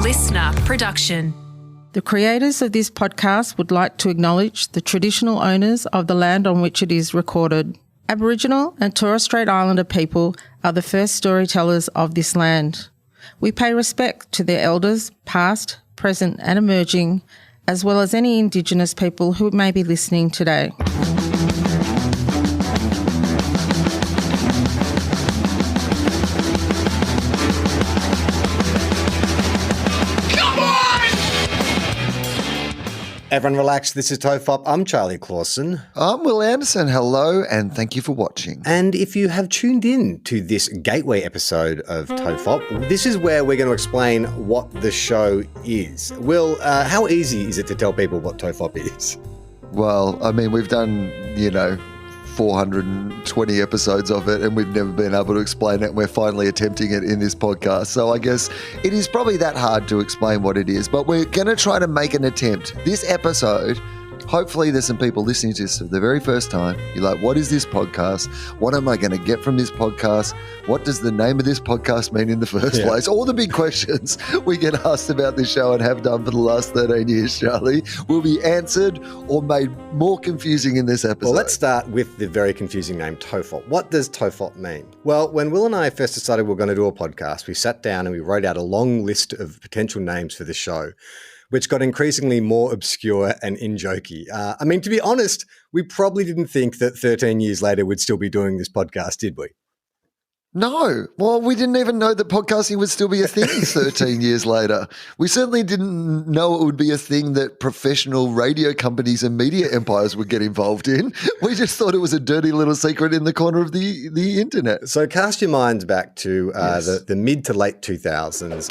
listener production. The creators of this podcast would like to acknowledge the traditional owners of the land on which it is recorded. Aboriginal and Torres Strait Islander people are the first storytellers of this land. We pay respect to their elders, past, present and emerging, as well as any Indigenous people who may be listening today. Everyone relax, this is TOFOP. I'm Charlie Clausen. I'm Wil Anderson. Hello, and thank you for watching. And if you have tuned in to this gateway episode of TOFOP, this is where we're going to explain what the show is. Will, how easy is it to tell people what TOFOP is? Well, I mean, we've done, 420 episodes of it, and we've never been able to explain it, and we're finally attempting it in this podcast. So I guess it is probably that hard to explain what it is, but we're going to try to make an attempt. This episode, hopefully there's some people listening to this for the very first time. You're like, what is this podcast? What am I going to get from this podcast? What does the name of this podcast mean in the first place? All the big questions we get asked about this show and have done for the last 13 years, Charlie, will be answered or made more confusing in this episode. Well, let's start with the very confusing name, TOFOP. What does TOFOP mean? Well, when Will and I first decided we were going to do a podcast, we sat down and we wrote out a long list of potential names for the show, which got increasingly more obscure and in-jokey. To be honest, we probably didn't think that 13 years later we'd still be doing this podcast, did we? No. Well, we didn't even know that podcasting would still be a thing 13 years later. We certainly didn't know it would be a thing that professional radio companies and media empires would get involved in. We just thought it was a dirty little secret in the corner of the internet. So cast your minds back to the mid to late 2000s.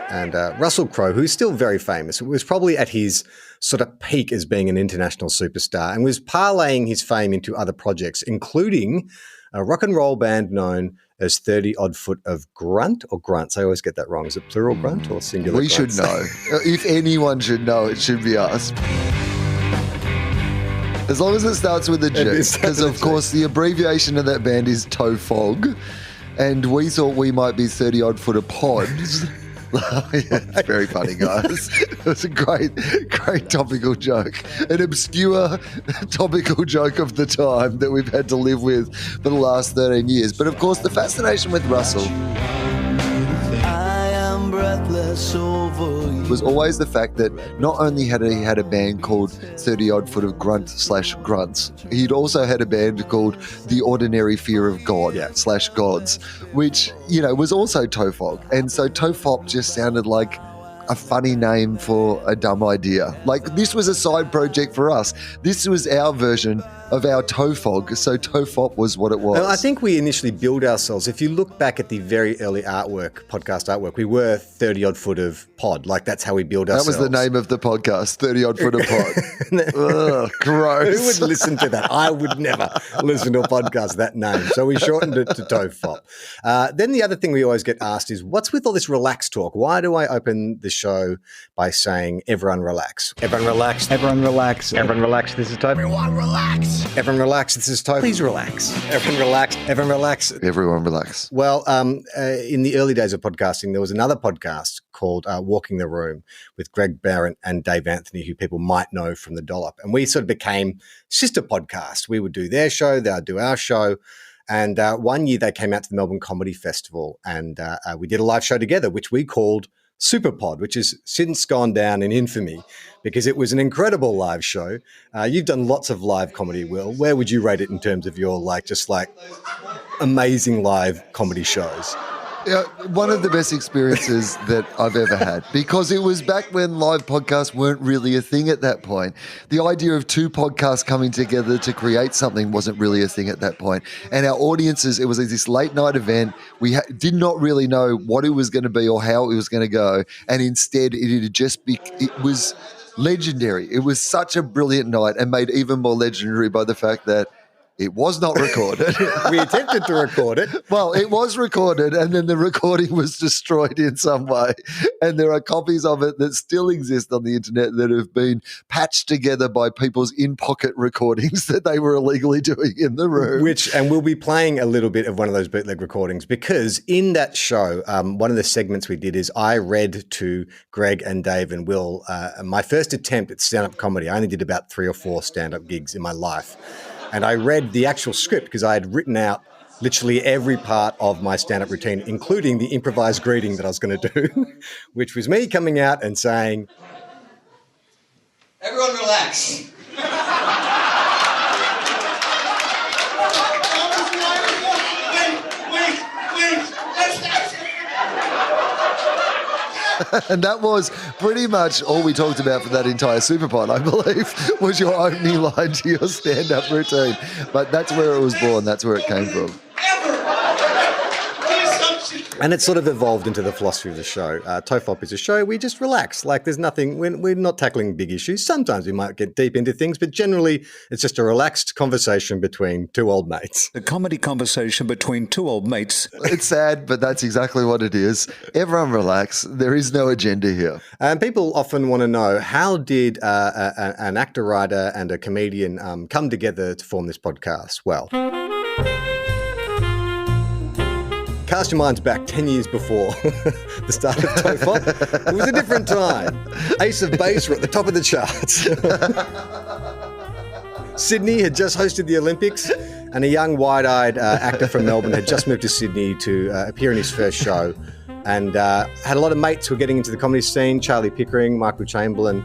And Russell Crowe, who's still very famous, was probably at his sort of peak as being an international superstar and was parlaying his fame into other projects, including a rock and roll band known as 30 Odd Foot of Grunt or Grunts. I always get that wrong. Is it plural grunt or singular We grunts? should know. If anyone should know, it should be us. As long as it starts with a G. Because, of course, the abbreviation of that band is TOFOG. And we thought we might be 30 Odd Foot of Pods. It's very funny, guys. It was a great topical joke. An obscure topical joke of the time that we've had to live with for the last 13 years. But, of course, the fascination with Russell was always the fact that not only had he had a band called 30 Odd Foot of Grunt/Grunts, he'd also had a band called The Ordinary Fear of God / Gods, which, was also TOFOP. And so TOFOP just sounded like a funny name for a dumb idea. Like, this was a side project for us. This was our version of our TOFOG, so TOFOP was what it was. Well, I think we initially billed ourselves. If you look back at the very early podcast artwork, we were 30 Odd Foot of Pod. Like, that's how we billed ourselves. That was the name of the podcast, 30 Odd Foot of Pod. Ugh, gross. Who would listen to that? I would never listen to a podcast with that name. So we shortened it to TOFOP. Then the other thing we always get asked is, what's with all this relaxed talk? Why do I open the show by saying, everyone relax? Everyone relax. Everyone relax. Everyone relax. This is TOFOP. Everyone relax. Everyone relax. This is TOFOP. Please relax. Everyone relax. Everyone relax. Everyone relax. Well, in the early days of podcasting, there was another podcast called Walking the Room with Greg Barrett and Dave Anthony, who people might know from The Dollop. And we sort of became sister podcasts. We would do their show, they would do our show. And one year they came out to the Melbourne Comedy Festival and we did a live show together, which we called Superpod, which has since gone down in infamy because it was an incredible live show. You've done lots of live comedy, Will. Where would you rate it in terms of your amazing live comedy shows? Yeah, one of the best experiences that I've ever had, because it was back when live podcasts weren't really a thing at that point. The idea of two podcasts coming together to create something wasn't really a thing at that point. And our audiences, it was this late night event. We did not really know what it was going to be or how it was going to go. And instead, it was legendary. It was such a brilliant night and made even more legendary by the fact that It was not recorded. We attempted to record it. Well, it was recorded, and then the recording was destroyed in some way. And there are copies of it that still exist on the internet that have been patched together by people's in-pocket recordings that they were illegally doing in the room. And we'll be playing a little bit of one of those bootleg recordings, because in that show, one of the segments we did is I read to Greg and Dave and Will my first attempt at stand-up comedy. I only did about 3 or 4 stand-up gigs in my life. And I read the actual script because I had written out literally every part of my stand-up routine, including the improvised greeting that I was going to do, which was me coming out and saying, "Everyone relax." And that was pretty much all we talked about for that entire Superpod, I believe, was your opening line to your stand-up routine. But that's where it was born. That's where it came from. and it sort of evolved into the philosophy of the show. TOFOP is a show we just relax. Like there's nothing, we're not tackling big issues. Sometimes we might get deep into things, but generally it's just a relaxed conversation between 2 old mates. A comedy conversation between 2 old mates. It's sad, but that's exactly what it is. Everyone relax. There is no agenda here. And people often want to know, how did an actor, writer and a comedian come together to form this podcast? Well, cast your minds back 10 years before the start of TOFOP. It was a different time. Ace of Base were at the top of the charts. Sydney had just hosted the Olympics, and a young wide-eyed actor from Melbourne had just moved to Sydney to appear in his first show, and had a lot of mates who were getting into the comedy scene: Charlie Pickering, Michael Chamberlain,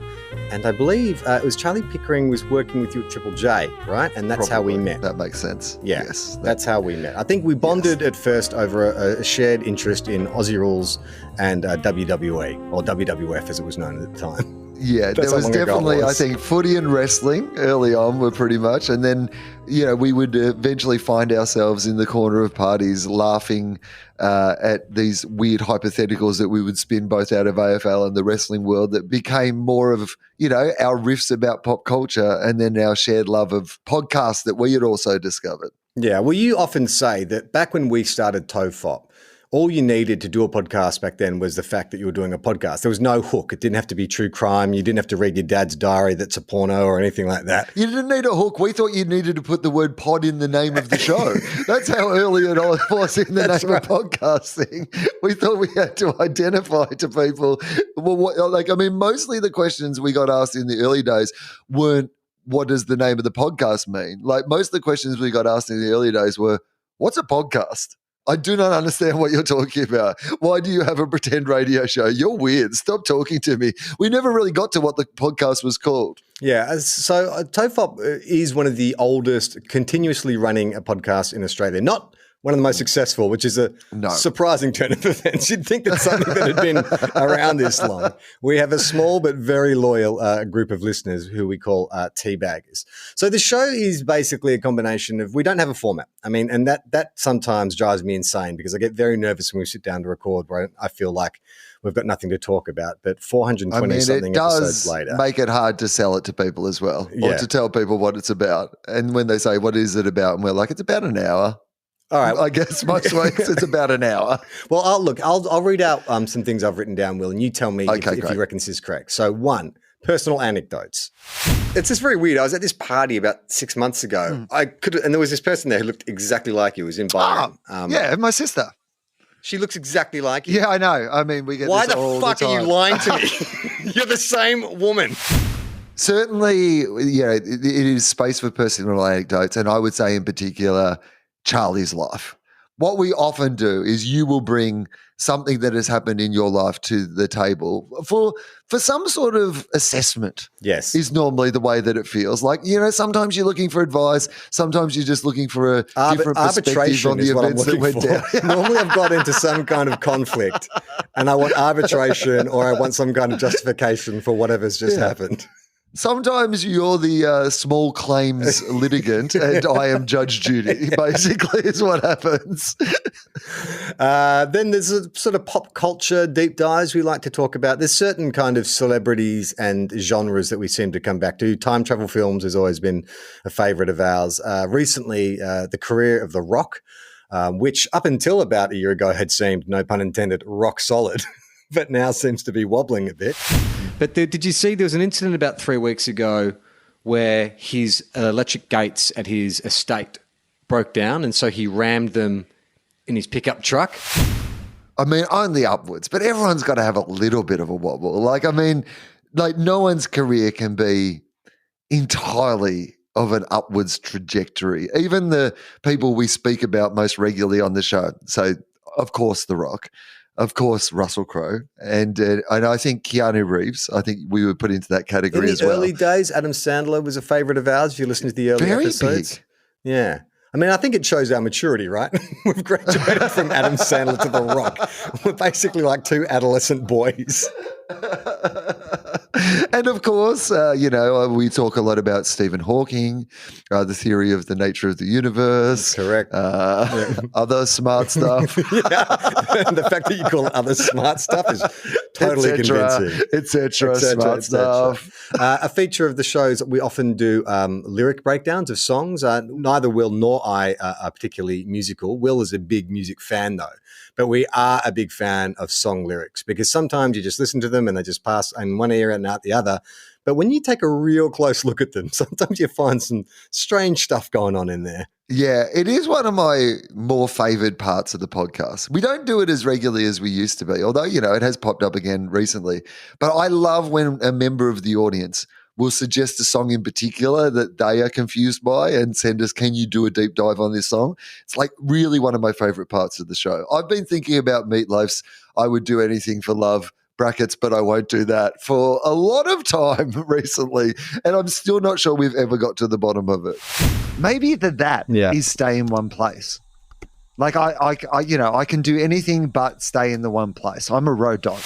and I believe it was Charlie Pickering was working with you at Triple J, right? And that's how we met. That makes sense. Yeah, yes, that's how we met. I think we bonded at first over a shared interest in Aussie rules and WWE, or WWF as it was known at the time. Yeah, there was definitely, I think, footy and wrestling early on were pretty much. And then, you know, we would eventually find ourselves in the corner of parties laughing at these weird hypotheticals that we would spin both out of AFL and the wrestling world that became more of, you know, our riffs about pop culture and then our shared love of podcasts that we had also discovered. Yeah, well, you often say that back when we started TOFOP, all you needed to do a podcast back then was the fact that you were doing a podcast. There was no hook. It didn't have to be true crime. You didn't have to read your dad's diary that's a porno or anything like that. You didn't need a hook. We thought you needed to put the word pod in the name of the show. That's how early it was in the name of podcasting. We thought we had to identify to people. Well, mostly the questions we got asked in the early days weren't, what does the name of the podcast mean? Like most of the questions we got asked in the early days were, what's a podcast? I do not understand what you're talking about. Why do you have a pretend radio show? You're weird. Stop talking to me. We never really got to what the podcast was called. Yeah, so TOFOP is one of the oldest continuously running podcasts in Australia. Not one of the most successful, which is a surprising turn of events. You'd think that something that had been around this long. We have a small but very loyal group of listeners who we call teabaggers. So the show is basically a combination of, we don't have a format. I mean, and that sometimes drives me insane because I get very nervous when we sit down to record where I feel like we've got nothing to talk about. But 420-something episodes later. It does make it hard to sell it to people as well, or to tell people what it's about. And when they say, what is it about? And we're like, it's about an hour. All right. I guess most weeks it's about an hour. Well, I'll read out some things I've written down, Will, and you tell me if you reckon this is correct. So 1, personal anecdotes. It's just very weird. I was at this party about 6 months ago. And there was this person there who looked exactly like you. It was in Byron. Yeah, my sister. She looks exactly like you. Yeah, I know. I mean, we get Why this all the time. Why the fuck are you lying to me? You're the same woman. Certainly, you know, it is space for personal anecdotes, and I would say in particular, Charlie's life. What we often do is you will bring something that has happened in your life to the table for some sort of assessment. Yes. Is normally the way that it feels. Like, you know, sometimes you're looking for advice, sometimes you're just looking for a different perspective on the events that went down. Normally I've got into some kind of conflict and I want arbitration or I want some kind of justification for whatever's just happened. Sometimes you're the small claims litigant and I am Judge Judy, basically is what happens. Then there's a sort of pop culture deep dives we like to talk about. There's certain kind of celebrities and genres that we seem to come back to. Time travel films has always been a favourite of ours. Recently, the career of The Rock, which up until about a year ago had seemed, no pun intended, rock solid, but now seems to be wobbling a bit. But did you see there was an incident about 3 weeks ago where his electric gates at his estate broke down and so he rammed them in his pickup truck? I mean, only upwards, but everyone's got to have a little bit of a wobble. No one's career can be entirely of an upwards trajectory. Even the people we speak about most regularly on the show. So, of course, The Rock. Of course, Russell Crowe, and I think Keanu Reeves. I think we were put into that category as well. In the early days, Adam Sandler was a favourite of ours. If you listen to the early episodes, big. Yeah. I mean, I think it shows our maturity, right? We've graduated from Adam Sandler to The Rock. We're basically like two adolescent boys. And of course, we talk a lot about Stephen Hawking, the theory of the nature of the universe. Correct. Other smart stuff. Yeah. And the fact that you call it other smart stuff is totally convincing. Etc. Smart stuff. A feature of the show is that we often do lyric breakdowns of songs. Neither Will nor I are particularly musical. Will is a big music fan, though. But we are a big fan of song lyrics because sometimes you just listen to them and they just pass in one ear and out the other. But when you take a real close look at them, sometimes you find some strange stuff going on in there. Yeah, it is one of my more favoured parts of the podcast. We don't do it as regularly as we used to be, although, it has popped up again recently. But I love when a member of the audience will suggest a song in particular that they are confused by and send us, can you do a deep dive on this song? It's like really one of my favourite parts of the show. I've been thinking about Meatloaf's I Would Do Anything for Love, brackets, but I won't do that, for a lot of time recently, and I'm still not sure we've ever got to the bottom of it. Maybe that is stay in one place. Like I can do anything but stay in the one place. I'm a road dog.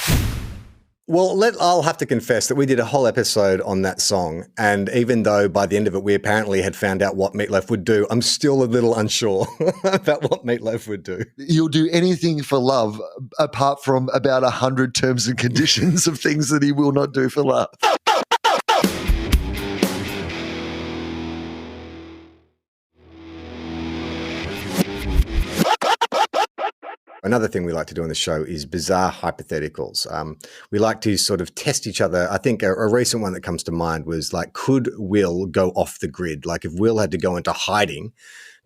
Well, I'll have to confess that we did a whole episode on that song, and even though by the end of it we apparently had found out what Meatloaf would do, I'm still a little unsure about what Meatloaf would do. You'll do anything for love apart from about 100 terms and conditions of things that he will not do for love. Another thing we like to do on the show is bizarre hypotheticals. We like to sort of test each other. I think a recent one that comes to mind was like, could Will go off the grid? Like if Will had to go into hiding,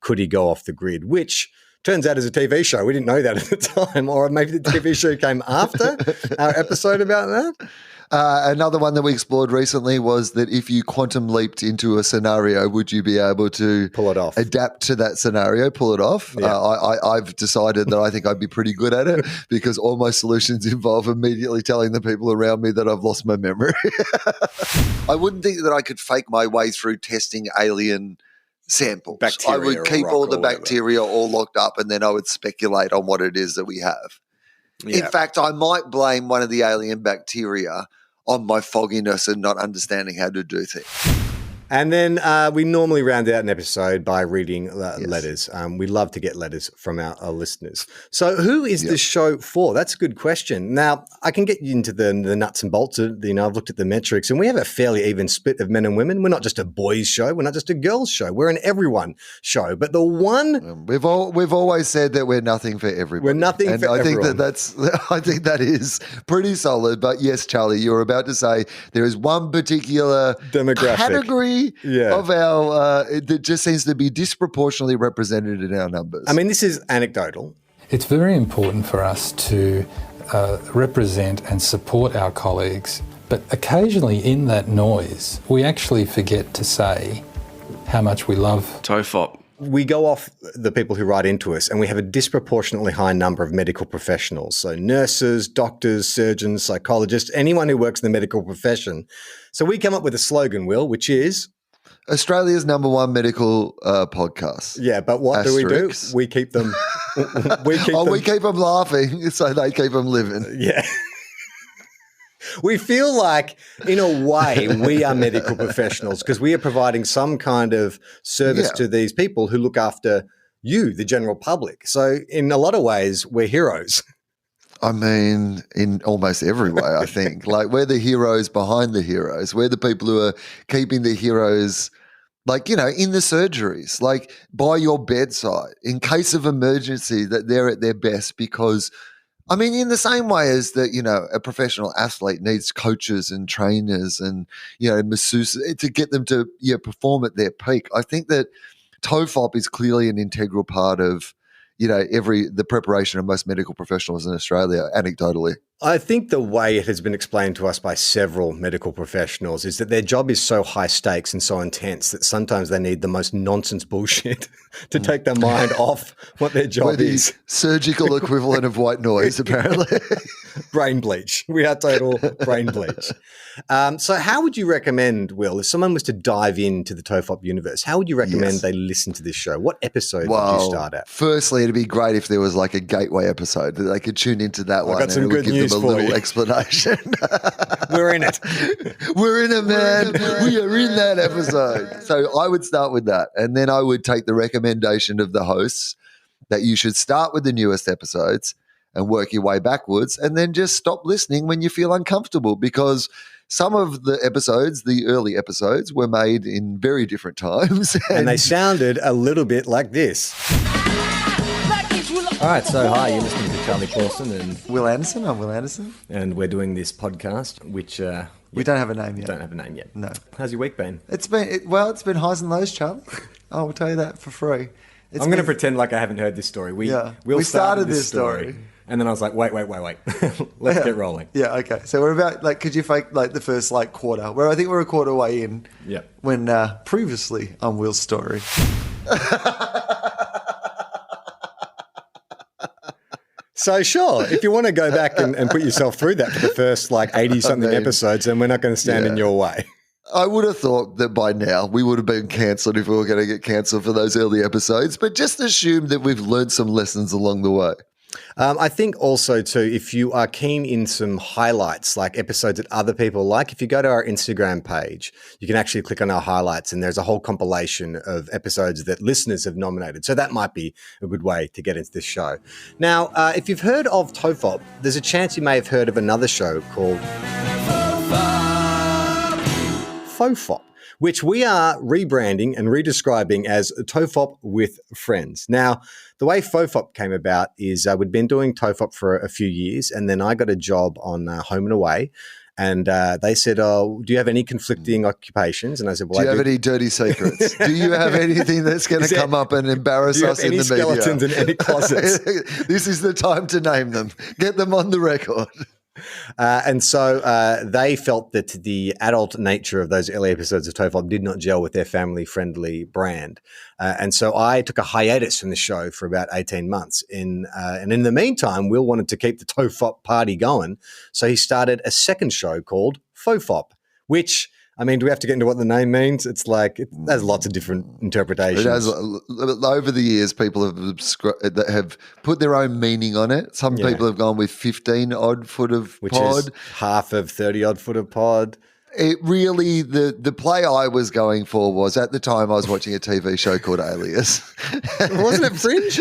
could he go off the grid? Which turns out is a TV show. We didn't know that at the time. Or maybe the TV show came after our episode about that. Another one that we explored recently was that if you quantum leaped into a scenario, would you be able to pull it off, adapt to that scenario, pull it off? Yeah. I've decided that I think I'd be pretty good at it because all my solutions involve immediately telling the people around me that I've lost my memory. I wouldn't think that I could fake my way through testing alien samples. Bacteria, I would keep all the bacteria all locked up and then I would speculate on what it is that we have. Yeah. In fact, I might blame one of the alien bacteria on my fogginess and not understanding how to do things. And then we normally round out an episode by reading letters. We love to get letters from our listeners. So who is this show for? That's a good question. Now, I can get you into the nuts and bolts. I've looked at the metrics, and we have a fairly even split of men and women. We're not just a boys show. We're not just a girls show. We're an everyone show. But the one... We've always said that we're nothing for everyone. We're nothing for everyone. I think that is pretty solid. But yes, Charlie, you were about to say there is one particular demographic category of our that just seems to be disproportionately represented in our numbers. I mean, this is anecdotal. It's very important for us to represent and support our colleagues, but occasionally in that noise, we actually forget to say how much we love TOFOP. We go off the people who write into us, and we have a disproportionately high number of medical professionals. So nurses, doctors, surgeons, psychologists, anyone who works in the medical profession. So we come up with a slogan, Will, which is... Australia's number one medical podcast. Yeah, but what Asterix. do? We keep them... we keep them laughing so they keep them living. Yeah. We feel like, in a way, we are medical professionals because we are providing some kind of service to these people who look after you, the general public. So in a lot of ways, we're heroes. I mean, in almost every way, I think. Like, we're the heroes behind the heroes. We're the people who are keeping the heroes, like, in the surgeries, like by your bedside in case of emergency, that they're at their best. Because, I mean, in the same way as that, a professional athlete needs coaches and trainers and, masseuses to get them to perform at their peak. I think that TOFOP is clearly an integral part of, the preparation of most medical professionals in Australia, anecdotally. I think the way it has been explained to us by several medical professionals is that their job is so high stakes and so intense that sometimes they need the most nonsense bullshit to take their mind off what their job is. Surgical equivalent of white noise, apparently. Brain bleach. We are total brain bleach. So how would you recommend, Will, if someone was to dive into the TOFOP universe, how would you recommend they listen to this show? What episode would you start at? Firstly, it'd be great if there was like a gateway episode that they could tune into that one. I got some good news a for little you. Explanation. We're in it. We're in it, man. We are in that episode. So I would start with that. And then I would take the recommendation of the hosts that you should start with the newest episodes and work your way backwards, and then just stop listening when you feel uncomfortable, because some of the episodes, the early episodes, were made in very different times. And they sounded a little bit like this. All right, so hi, you're listening to Charlie Clausen and Wil Anderson. I'm Wil Anderson. And we're doing this podcast, which... we don't have a name yet. Don't have a name yet. No. How's your week been? It's been highs and lows, Charlie. I will tell you that for free. I'm going to pretend like I haven't heard this story. We started this story. And then I was like, wait. Let's get rolling. Yeah, okay. So we're about, could you fake, the first, quarter? Where I think we're a quarter way in. Yeah. When previously on Will's story. So sure, if you want to go back and put yourself through that for the first 80-something episodes, then we're not going to stand in your way. I would have thought that by now we would have been cancelled if we were going to get cancelled for those early episodes, but just assume that we've learned some lessons along the way. I think also too, if you are keen in some highlights, like episodes that other people like, if you go to our Instagram page, you can actually click on our highlights and there's a whole compilation of episodes that listeners have nominated. So that might be a good way to get into this show. Now, if you've heard of TOFOP, there's a chance you may have heard of another show called TOFOP, which we are rebranding and redescribing as TOFOP with Friends. Now, the way TOFOP came about is we'd been doing TOFOP for a few years, and then I got a job on Home and Away, and they said, "Oh, do you have any conflicting occupations?" And I said, "Well, do you have any dirty secrets? Do you have anything that's going to come up and embarrass us in the media? Do you have any skeletons in any closets?" This is the time to name them. Get them on the record. And so they felt that the adult nature of those early episodes of TOFOP did not gel with their family-friendly brand. And so I took a hiatus from the show for about 18 months. And in the meantime, Will wanted to keep the TOFOP party going. So he started a second show called FOFOP, which... I mean, do we have to get into what the name means? It's it has lots of different interpretations. It has, over the years, people have put their own meaning on it. Some people have gone with 15-odd foot of which pod. Is half of 30-odd foot of pod. It really, the play I was going for was, at the time I was watching a TV show called Alias. Wasn't it Fringe?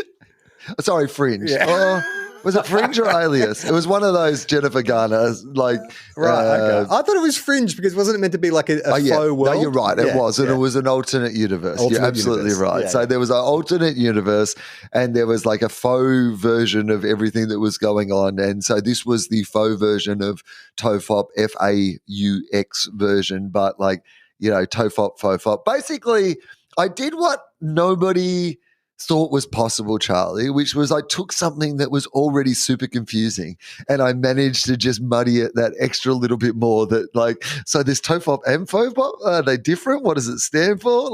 Sorry, Fringe. Yeah. Was it Fringe or Alias? It was one of those Jennifer Garner, Right, okay. I thought it was Fringe because wasn't it meant to be like a faux world? No, you're right. It was. And it was an alternate universe. You're absolutely right. Yeah, so there was an alternate universe and there was a faux version of everything that was going on. And so this was the faux version of TOFOP, FAUX version, but TOFOP, FOFOP. Basically, I did what nobody thought was possible, Charlie, which was I took something that was already super confusing and I managed to just muddy it that extra little bit more. That so there's TOFOP and FOFOP. Are they different? What does it stand for?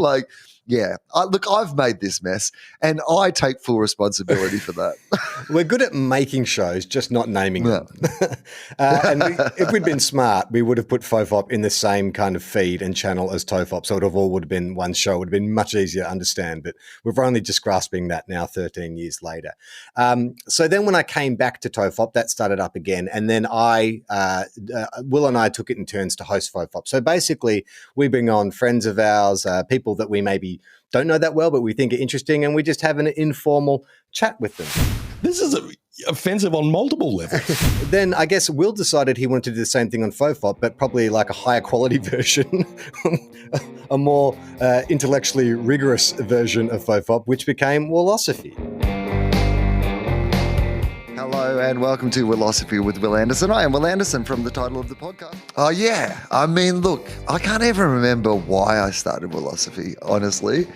Yeah. Look, I've made this mess and I take full responsibility for that. We're good at making shows, just not naming them. If we'd been smart, we would have put FOFOP in the same kind of feed and channel as TOFOP. So it all would have been one show. It would have been much easier to understand. But we're only just grasping that now 13 years later. So then when I came back to TOFOP, that started up again. And then Will and I took it in turns to host FOFOP. So basically, we bring on friends of ours, people that we maybe don't know that well, but we think are interesting, and we just have an informal chat with them. This is offensive on multiple levels. Then I guess Will decided he wanted to do the same thing on FOFOP, but probably like a higher quality version, a more intellectually rigorous version of FOFOP, which became Willosophy. Hello and welcome to Willosophy with Wil Anderson. I am Wil Anderson from the title of the podcast. Oh yeah, I mean, look, I can't even remember why I started Willosophy, honestly.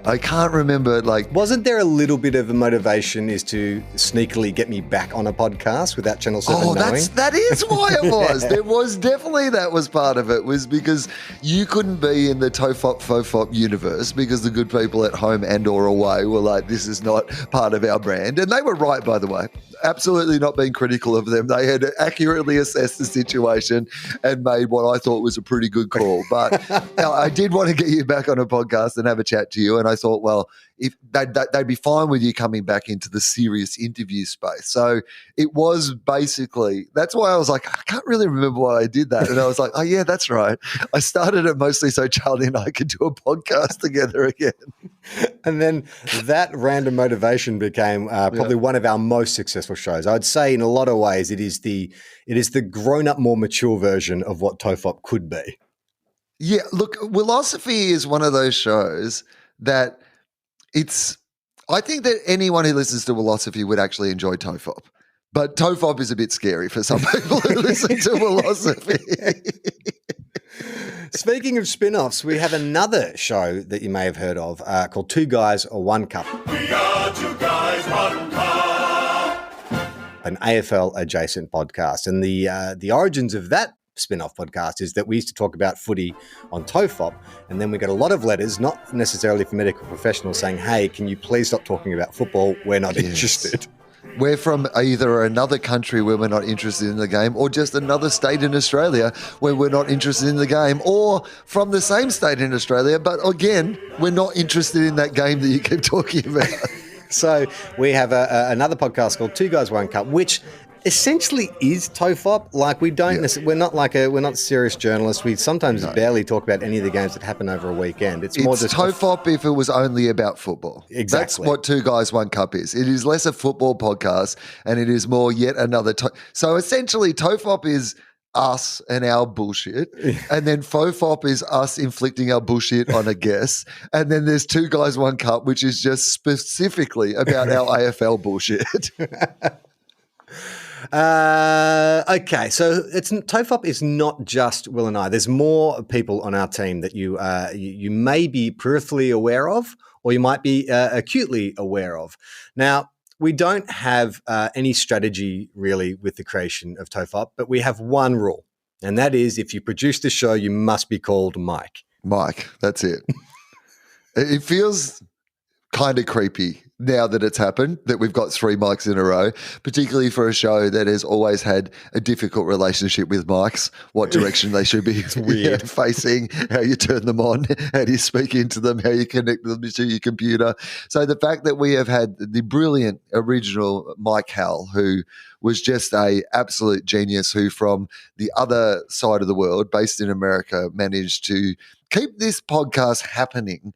I can't remember, Wasn't there a little bit of a motivation is to sneakily get me back on a podcast without Channel 7 knowing? That is why it was. There was definitely, that was part of it, was because you couldn't be in the TOFOP, FOFOP universe because the good people at home and or away were like, this is not part of our brand. And they were right, by the way. Absolutely not being critical of them. They had accurately assessed the situation and made what I thought was a pretty good call. But I did want to get you back on a podcast and have a chat to you. And I thought, well, if they'd be fine with you coming back into the serious interview space. So it was basically, that's why I was like, I can't really remember why I did that. And I was like, oh yeah, that's right. I started it mostly so Charlie and I could do a podcast together again. And then that random motivation became probably one of our most successful shows. I'd say in a lot of ways it is the grown-up, more mature version of what TOFOP could be. Yeah, look, Willosophy is one of those shows that I think that anyone who listens to Willosophy would actually enjoy TOFOP. But TOFOP is a bit scary for some people who listen to Willosophy. Speaking of spin-offs, we have another show that you may have heard of called Two Guys or One Cup. We are two guys, one cup. An AFL adjacent podcast. And the origins of that spin-off podcast is that we used to talk about footy on TOFOP, and then we got a lot of letters, not necessarily from medical professionals, saying, hey, can you please stop talking about football? We're not interested. We're from either another country where we're not interested in the game, or just another state in Australia where we're not interested in the game, or from the same state in Australia, but again, we're not interested in that game that you keep talking about. So we have another podcast called Two Guys, One Cup, which essentially is TOFOP. Like we're not serious journalists. We sometimes barely talk about any of the games that happen over a weekend. It's more just TOFOP if it was only about football. Exactly. That's what Two Guys, One Cup is. It is less a football podcast and it is more yet another. So essentially TOFOP is us and our bullshit, and then FOFOP is us inflicting our bullshit on a guest, and then there's Two Guys, One Cup, which is just specifically about our AFL bullshit. Okay, so TOFOP is not just Will and I. There's more people on our team that you may be peripherally aware of, or you might be acutely aware of. Now, we don't have any strategy really with the creation of TOFOP, but we have one rule, and that is if you produce the show, you must be called Mike. Mike, that's it. It feels kind of creepy now that it's happened, that we've got three mics in a row, particularly for a show that has always had a difficult relationship with mics, what direction they should be facing, how you turn them on, how do you speak into them, how you connect them to your computer. So the fact that we have had the brilliant original Mike Howell, who was just a absolute genius, who from the other side of the world, based in America, managed to keep this podcast happening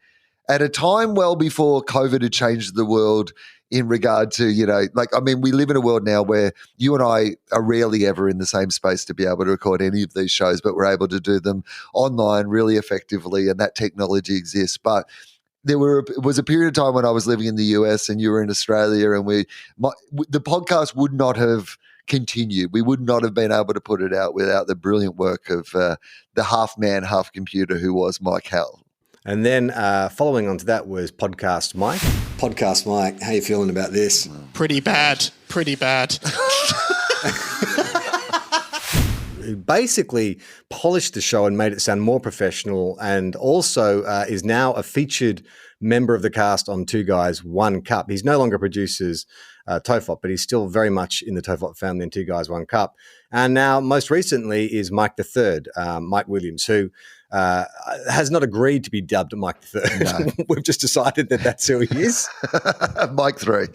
at a time well before COVID had changed the world in regard to, we live in a world now where you and I are rarely ever in the same space to be able to record any of these shows, but we're able to do them online really effectively, and that technology exists. But there was a period of time when I was living in the US and you were in Australia, and the podcast would not have continued. We would not have been able to put it out without the brilliant work of the half man, half computer who was Mike Howell. And then following on to that was Podcast Mike. Podcast Mike, how you feeling about this? Pretty bad. who basically polished the show and made it sound more professional, and also is now a featured member of the cast on Two Guys, One Cup. He's no longer produces TOFOP, but he's still very much in the TOFOP family in Two Guys, One Cup. And now, most recently, is Mike the Third, Mike Williams, who has not agreed to be dubbed Mike the Third. No. We've just decided that that's who he is. Mike 3.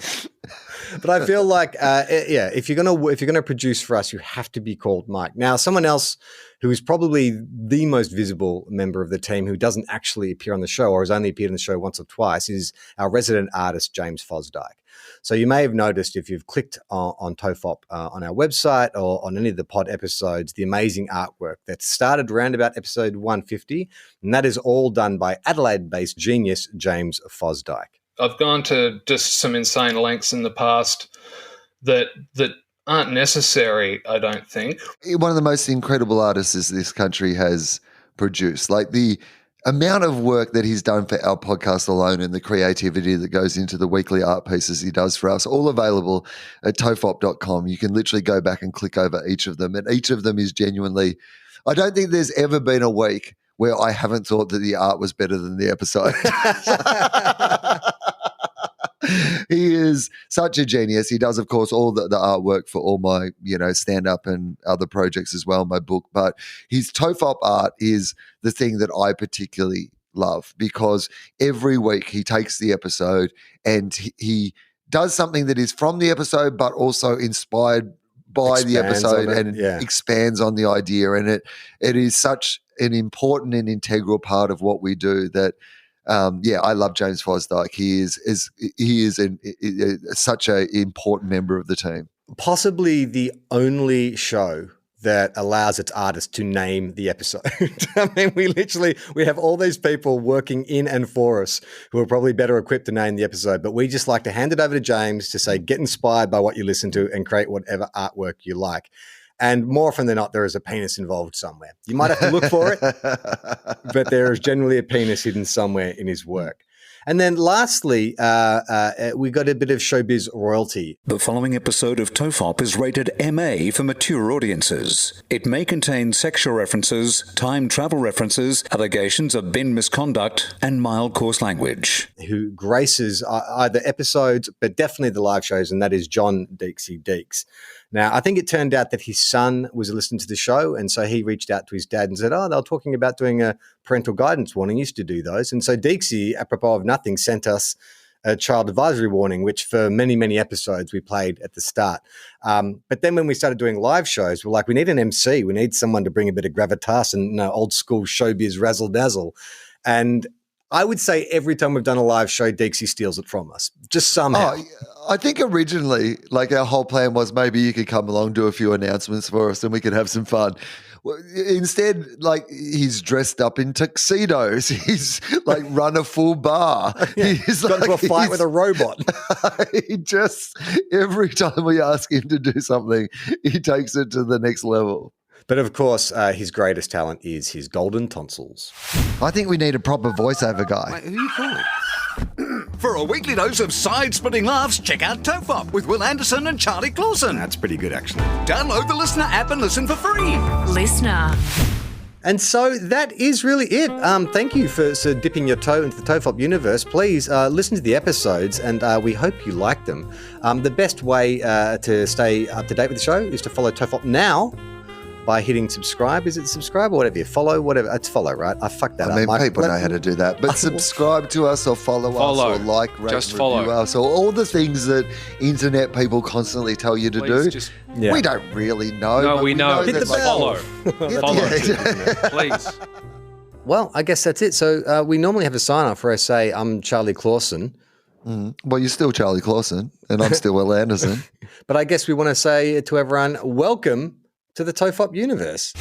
But I feel like, if you're gonna produce for us, you have to be called Mike. Now, someone else who is probably the most visible member of the team who doesn't actually appear on the show, or has only appeared on the show once or twice, is our resident artist, James Fosdyke. So you may have noticed, if you've clicked on TOFOP on our website or on any of the pod episodes, the amazing artwork that started around about episode 150, and that is all done by Adelaide-based genius James Fosdyke. I've gone to just some insane lengths in the past that aren't necessary, I don't think. One of the most incredible artists this country has produced. Like, the amount of work that he's done for our podcast alone, and the creativity that goes into the weekly art pieces he does for us, all available at tofop.com. You can literally go back and click over each of them, and each of them is genuinely, I don't think there's ever been a week where I haven't thought that the art was better than the episode. He is such a genius. He does, of course, all the artwork for all my, stand-up and other projects as well, my book. But his TOFOP art is the thing that I particularly love, because every week he takes the episode and he does something that is from the episode but also inspired by the episode, and expands on the idea. And it is such an important and integral part of what we do that I love James Fosdyke. He is such an important member of the team. Possibly the only show that allows its artists to name the episode. I mean, we have all these people working in and for us who are probably better equipped to name the episode, but we just like to hand it over to James to say, get inspired by what you listen to and create whatever artwork you like. And more often than not, there is a penis involved somewhere. You might have to look for it, but there is generally a penis hidden somewhere in his work. And then lastly, we got a bit of showbiz royalty. The following episode of TOFOP is rated MA for mature audiences. It may contain sexual references, time travel references, allegations of bin misconduct, and mild coarse language. Who graces either episodes, but definitely the live shows, and that is John Deeksy Deeks. Now, I think it turned out that his son was listening to the show, and so he reached out to his dad and said, they were talking about doing a parental guidance warning. He used to do those. And so Deeksy, apropos of nothing, sent us a child advisory warning, which for many, many episodes we played at the start. But then when we started doing live shows, we're like, we need an MC. We need someone to bring a bit of gravitas and old school showbiz razzle dazzle. And I would say every time we've done a live show, Deeksy steals it from us, just somehow. I think originally, our whole plan was maybe you could come along, do a few announcements for us, and we could have some fun. Well, instead, he's dressed up in tuxedos. He's run a full bar. Yeah. He's got into a fight with a robot. He just, every time we ask him to do something, he takes it to the next level. But of course, his greatest talent is his golden tonsils. I think we need a proper voiceover guy. Wait, who are you calling? For a weekly dose of side-splitting laughs, check out TOFOP with Wil Anderson and Charlie Clausen. That's pretty good, actually. Download the Listener app and listen for free. Listener. And so that is really it. Thank you for dipping your toe into the TOFOP universe. Please listen to the episodes, and we hope you like them. The best way to stay up to date with the show is to follow TOFOP now by hitting subscribe. Is it subscribe or whatever? Follow, whatever. It's follow, right? I fucked that up. I mean, people know how to do that. But subscribe to us or follow us or like, rate, just review us, or all the things that internet people constantly tell you to do. We don't really know. No, we know. Hit the bell. Follow. Please. Well, I guess that's it. So we normally have a sign-off where I say, I'm Charlie Clausen. Well, you're still Charlie Clausen, and I'm still Wil Anderson. But I guess we want to say to everyone, welcome to the TOFOP universe.